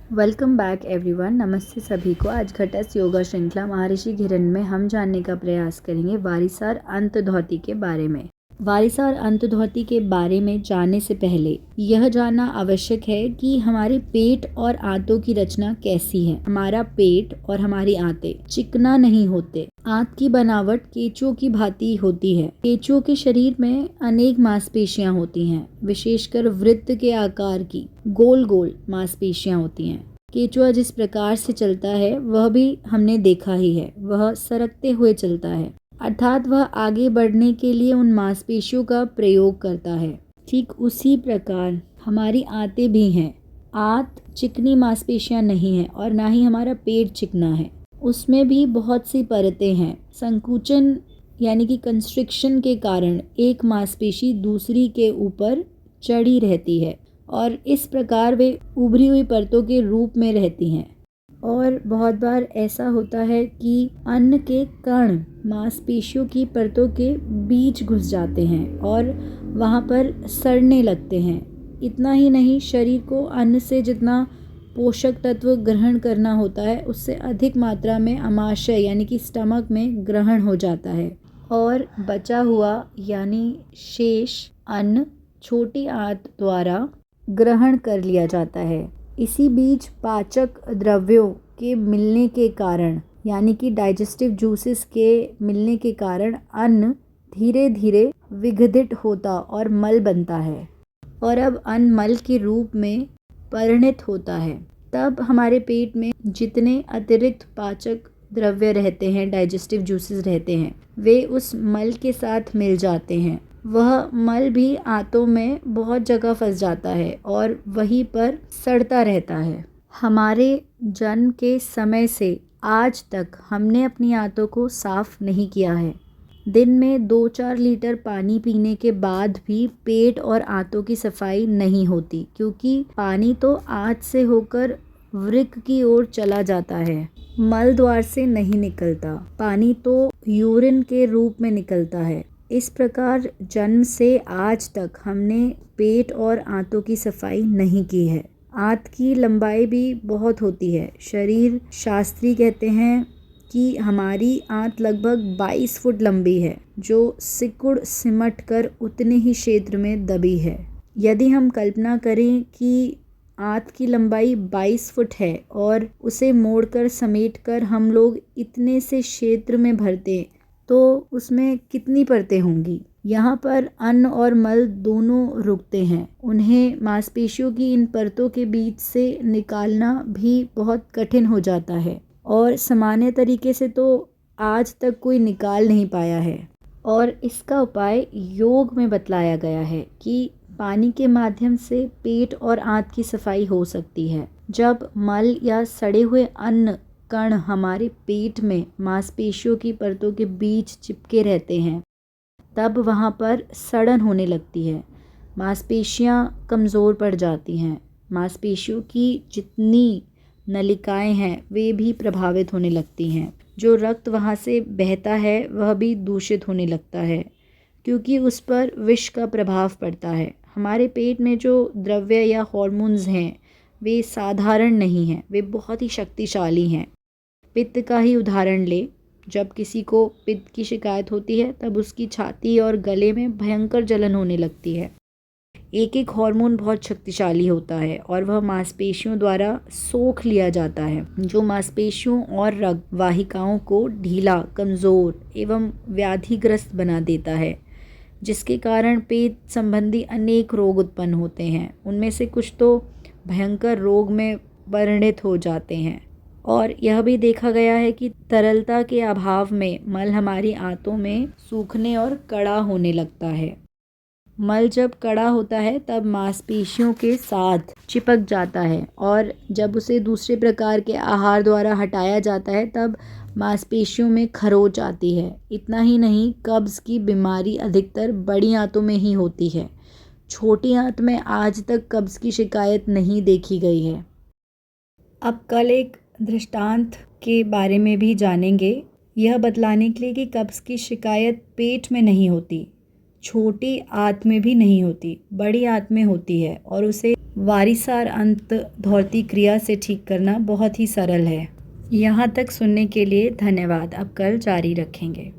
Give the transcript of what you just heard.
Welcome back everyone. नमस्ते सभी को। आज घटस्थ योगा श्रृंखला महर्षि घिरन में हम जानने का प्रयास करेंगे वारिसार अंतर्ध्वति के बारे में। वारिसार अंतर्ध्वति के बारे में जानने से पहले यह जानना आवश्यक है कि हमारे पेट और आंतों की रचना कैसी है। हमारा पेट और हमारी आंतें चिकना नहीं होते। आंत की बनावट केंचुओं की भांति होती है। केंचुओं के शरीर में अनेक मांसपेशियां होती हैं, विशेषकर वृत्त के आकार की गोल गोल मांसपेशियां होती हैं। केंचुआ जिस प्रकार से चलता है वह भी हमने देखा ही है। वह सरकते हुए चलता है, अर्थात वह आगे बढ़ने के लिए उन मांसपेशियों का प्रयोग करता है। ठीक उसी प्रकार हमारी आंतें भी हैं। आंत चिकनी मांसपेशियां नहीं है और ना ही हमारा पेट चिकना है। उसमें भी बहुत सी परतें हैं। संकुचन यानी कि कंस्ट्रिक्शन के कारण एक मांसपेशी दूसरी के ऊपर चढ़ी रहती है और इस प्रकार वे उभरी हुई परतों के रूप में रहती हैं। और बहुत बार ऐसा होता है कि अन्न के कण मांसपेशियों की परतों के बीच घुस जाते हैं और वहाँ पर सड़ने लगते हैं। इतना ही नहीं, शरीर को अन्न से जितना पोषक तत्व ग्रहण करना होता है उससे अधिक मात्रा में आमाशय यानी कि स्टमक में ग्रहण हो जाता है और बचा हुआ यानी शेष अन्न छोटी आंत द्वारा ग्रहण कर लिया जाता है। इसी बीच पाचक द्रव्यों के मिलने के कारण यानी कि डाइजेस्टिव जूसेस के मिलने के कारण अन्न धीरे धीरे विघटित होता और मल बनता है और अब अन्न मल के रूप में परिणत होता है। तब हमारे पेट में जितने अतिरिक्त पाचक द्रव्य रहते हैं, डाइजेस्टिव जूसेस रहते हैं, वे उस मल के साथ मिल जाते हैं। वह मल भी आंतों में बहुत जगह फंस जाता है और वहीं पर सड़ता रहता है। हमारे जन्म के समय से आज तक हमने अपनी आंतों को साफ नहीं किया है। दिन में 2-4 लीटर पानी पीने के बाद भी पेट और आंतों की सफाई नहीं होती, क्योंकि पानी तो आंत से होकर वृक्क की ओर चला जाता है, मल द्वार से नहीं निकलता। पानी तो यूरिन के रूप में निकलता है। इस प्रकार जन्म से आज तक हमने पेट और आंतों की सफाई नहीं की है। आंत की लंबाई भी बहुत होती है। शरीर शास्त्री कहते हैं कि हमारी आंत लगभग 22 फुट लंबी है, जो सिकुड़ सिमट कर उतने ही क्षेत्र में दबी है। यदि हम कल्पना करें कि आंत की लंबाई 22 फुट है और उसे मोड़कर समेटकर हम लोग इतने से क्षेत्र में भरते तो उसमें कितनी परतें होंगी। यहाँ पर अन्न और मल दोनों रुकते हैं। उन्हें मांसपेशियों की इन परतों के बीच से निकालना भी बहुत कठिन हो जाता है और सामान्य तरीके से तो आज तक कोई निकाल नहीं पाया है। और इसका उपाय योग में बतलाया गया है कि पानी के माध्यम से पेट और आंत की सफाई हो सकती है। जब मल या सड़े हुए अन्न कण हमारे पेट में मांसपेशियों की परतों के बीच चिपके रहते हैं, तब वहाँ पर सड़न होने लगती है। मांसपेशियाँ कमज़ोर पड़ जाती हैं। मांसपेशियों की जितनी नलिकाएं हैं वे भी प्रभावित होने लगती हैं। जो रक्त वहाँ से बहता है वह भी दूषित होने लगता है, क्योंकि उस पर विष का प्रभाव पड़ता है। हमारे पेट में जो द्रव्य या हॉर्मोन्स हैं वे साधारण नहीं हैं, वे बहुत ही शक्तिशाली हैं। पित्त का ही उदाहरण ले। जब किसी को पित्त की शिकायत होती है तब उसकी छाती और गले में भयंकर जलन होने लगती है। एक एक हार्मोन बहुत शक्तिशाली होता है और वह मांसपेशियों द्वारा सोख लिया जाता है, जो मांसपेशियों और रक्त वाहिकाओं को ढीला, कमज़ोर एवं व्याधिग्रस्त बना देता है, जिसके कारण पेट संबंधी अनेक रोग उत्पन्न होते हैं। उनमें से कुछ तो भयंकर रोग में परिणत हो जाते हैं। और यह भी देखा गया है कि तरलता के अभाव में मल हमारी आंतों में सूखने और कड़ा होने लगता है। मल जब कड़ा होता है तब मांसपेशियों के साथ चिपक जाता है और जब उसे दूसरे प्रकार के आहार द्वारा हटाया जाता है तब मांसपेशियों में खरोंच आती है। इतना ही नहीं, कब्ज़ की बीमारी अधिकतर बड़ी आंतों में ही होती है। छोटी आंत में आज तक कब्ज़ की शिकायत नहीं देखी गई है। अब कल एक दृष्टांत के बारे में भी जानेंगे, यह बतलाने के लिए कि कब्ज़ की शिकायत पेट में नहीं होती, छोटी आंत में भी नहीं होती, बड़ी आंत में होती है और उसे वारिसार अंत धौती क्रिया से ठीक करना बहुत ही सरल है। यहाँ तक सुनने के लिए धन्यवाद। अब कल जारी रखेंगे।